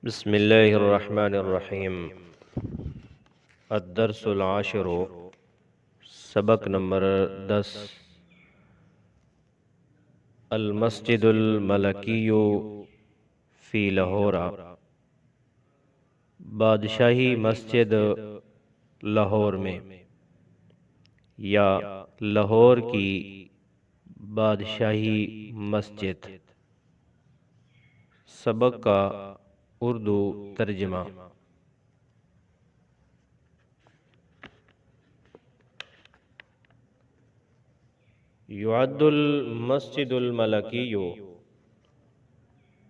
بسم اللہ الرحمن الرحیم۔ الدرس العاشر، سبق نمبر 10۔ المسجد الملکی فی لاہور، بادشاہی مسجد لاہور میں یا لاہور کی بادشاہی مسجد۔ سبق کا اردو ترجمہ۔ يعد المسجد الملكي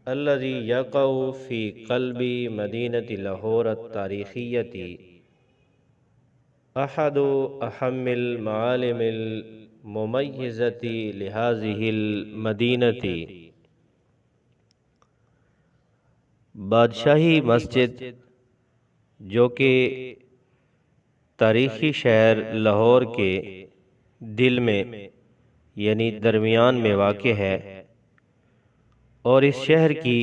الذي يقع في قلب مدينة لاہور التاريخية أحد أهم المعالم المميزة لهذه المدينة۔ بادشاہی مسجد جو کہ تاریخی شہر لاہور کے دل میں یعنی درمیان میں واقع ہے، اور اس شہر کی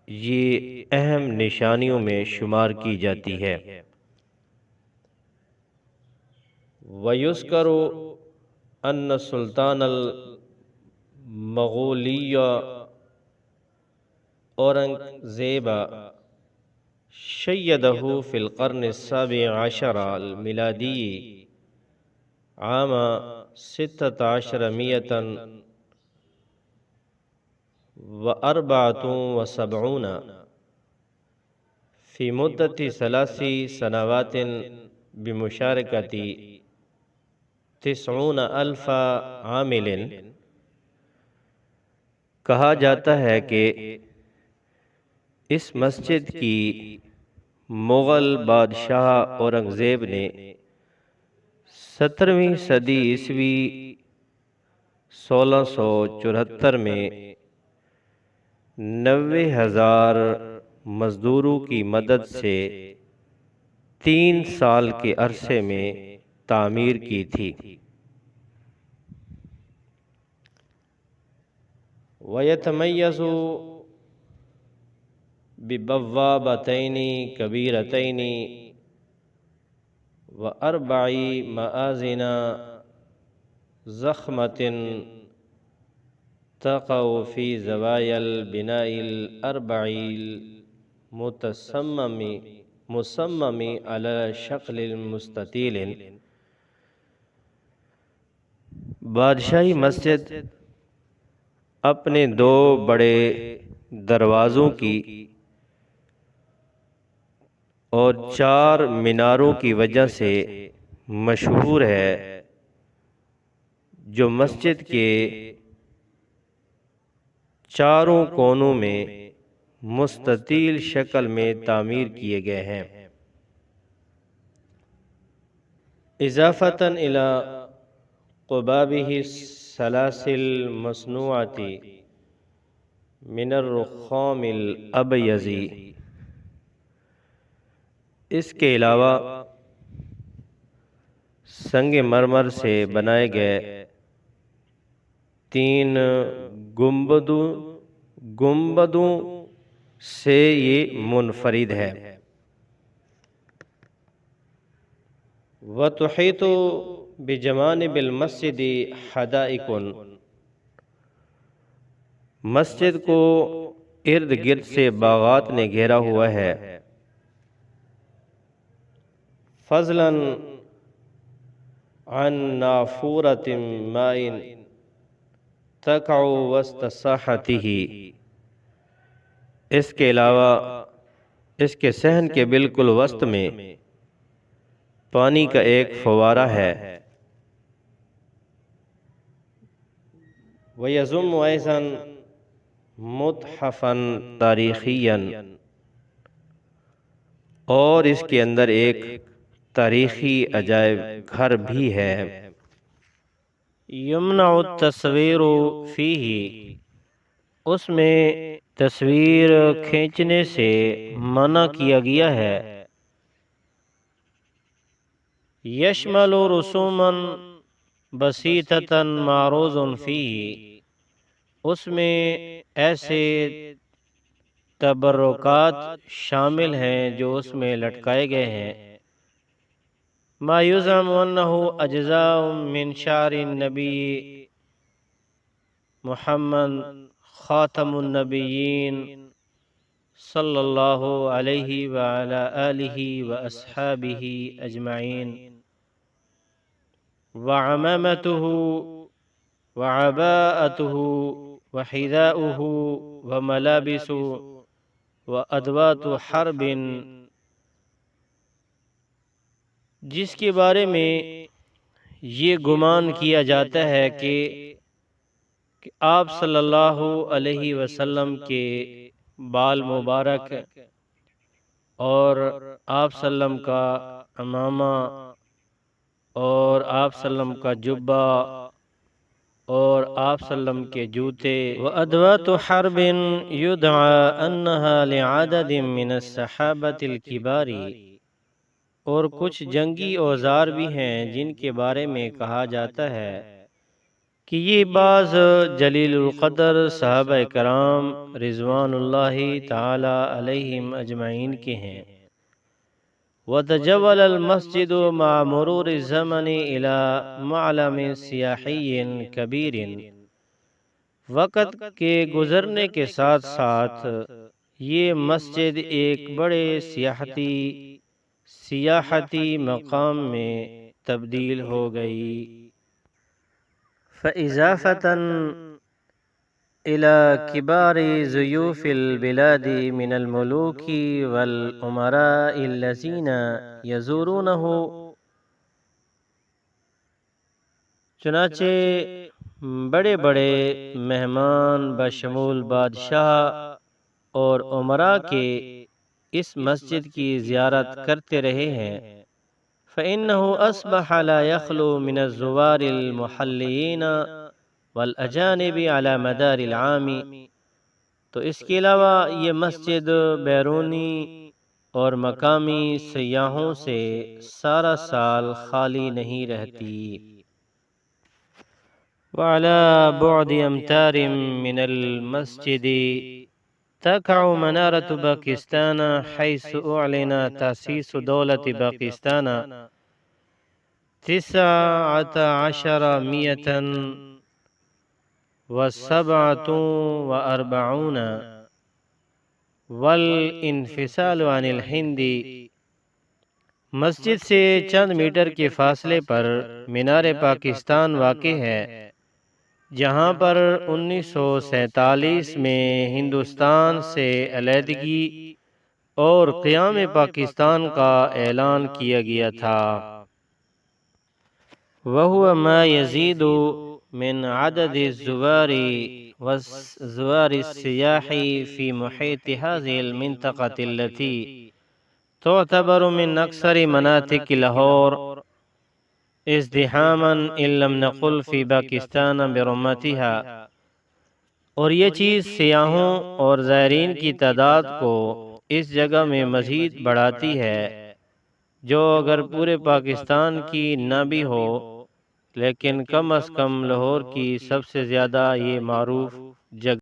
یہ اہم نشانیوں میں شمار کی جاتی ہے۔ وَيُذْكَرُ أَنَّ سلطان المغولیہ اورنگزیب شیدہ فی القرن السابع عشر المیلادی عام 1674 فی مدت 3 سنوات بمشارکت 90,000 عامل۔ کہا جاتا ہے کہ اس مسجد کی مغل بادشاہ اورنگزیب نے 17ویں صدی عیسوی 1674 میں 90,000 مزدوروں کی مدد سے 3 سال کے عرصے میں تعمیر کی تھی۔ وَيَتَمَيَّزُ بِبَوَّابَتَيْنِ كَبِيرَتَيْنِ و4 مآذن ضخمة تقع في زوايا البناء ال4 المصمم على شکل مستطیل۔ بادشاہی مسجد اپنے 2 بڑے دروازوں کی اور 4 میناروں کی وجہ سے مشہور ہے، جو مسجد کے چاروں کونوں میں مستطیل شکل میں تعمیر کیے گئے ہیں۔ اضافةً الى قبابه السلاسل مصنوعة من الرخام الابیض۔ اس کے علاوہ سنگ مرمر سے بنائے گئے 3 گنبدوں سے یہ منفرد ہے۔ وَتُحِيطُ بِجَوَانِبِ الْمَسْجِدِ حَدَائِقٌ۔ مسجد کو ارد گرد سے باغات نے گھیرا ہوا ہے۔ فضلاً عن نافورة ماء تقع وسط ساحته۔ اس کے علاوہ اس کے صحن کے بالکل وسط میں پانی کا ایک فوارہ ہے۔ وَيَضُمُّ أَيْضًا متحفاً تاریخیاً۔ اور اس کے اندر ایک تاریخی عجائب گھر بھی ہے۔ یمنع التصویر فیہ۔ اس میں تصویر کھینچنے سے منع کیا گیا ہے۔ یشمل رسوما بسیطة معروض فیہ۔ اس میں ایسے تبرکات شامل ہیں جو اس میں لٹکائے گئے ہیں۔ ما یزعم انہ اجزاء من شعر النبی محمد خاتم النبیین صلی اللہ علیہ وعلی آلہ واصحابہ اجمعین، وعمامته وعباءته وحذاؤه وملابس وادوات حرب، جس کے بارے میں یہ گمان کیا جاتا ہے کہ آپ صلی اللہ علیہ وسلم کے بال مبارک اور آپ صلی اللہ علیہ وسلم کا عمامہ اور آپ صلی اللہ علیہ وسلم کا جبہ اور آپ صلی اللہ علیہ وسلم کے جوتے، وادوات حرب یدعى انها لعدد من الصحابۃ الکبار، اور کچھ جنگی اوزار بھی ہیں جن کے بارے میں کہا جاتا ہے کہ یہ بعض جلیل القدر صحابہ کرام رضوان اللہ تعالی علیہم اجمعین کے ہیں۔ وتجول المسجد مع مرور الزمن الى معلم سیاحی کبیر، وقت کے گزرنے کے ساتھ ساتھ یہ مسجد ایک بڑے سیاحتی مقام میں تبدیل ہو گئی۔ فإضافة إلى كبار ضيوف البلاد من الملوك والأمراء الذين يزورونه، چنانچہ بڑے بڑے مہمان بشمول بادشاہ اور امراء کے اس مسجد کی زیارت کرتے رہے ہیں۔ فإنه أصبح لا يخلو من الزوار المحليين والأجانب على مدار العام، تو اس کے علاوہ یہ مسجد بیرونی اور مقامی سیاحوں سے سارا سال خالی نہیں رہتی۔ وعلى بعد أمتار من المسجد تقع منارة باکستان، حيث أعلن تأسيس دولة باکستان 1947 والانفصال عن الہند۔ مسجد سے چند میٹر کے فاصلے پر مینار پاکستان واقع ہے، جہاں پر 1947 میں ہندوستان سے علیحدگی اور قیام پاکستان کا اعلان کیا گیا تھا۔ وهو ما يزيد من عدد الزوار والزوار السياح في محيط هذه المنطقة التي تعتبر من أكثر مناطق لاہور ازدحاما إن لم نقل في باکستان برمتها، اور یہ چیز سیاحوں اور زائرین کی تعداد کو اس جگہ میں مزید بڑھاتی ہے، جو اگر پورے پاکستان کی نہ بھی ہو لیکن کم از کم لاہور کی سب سے زیادہ یہ معروف جگہ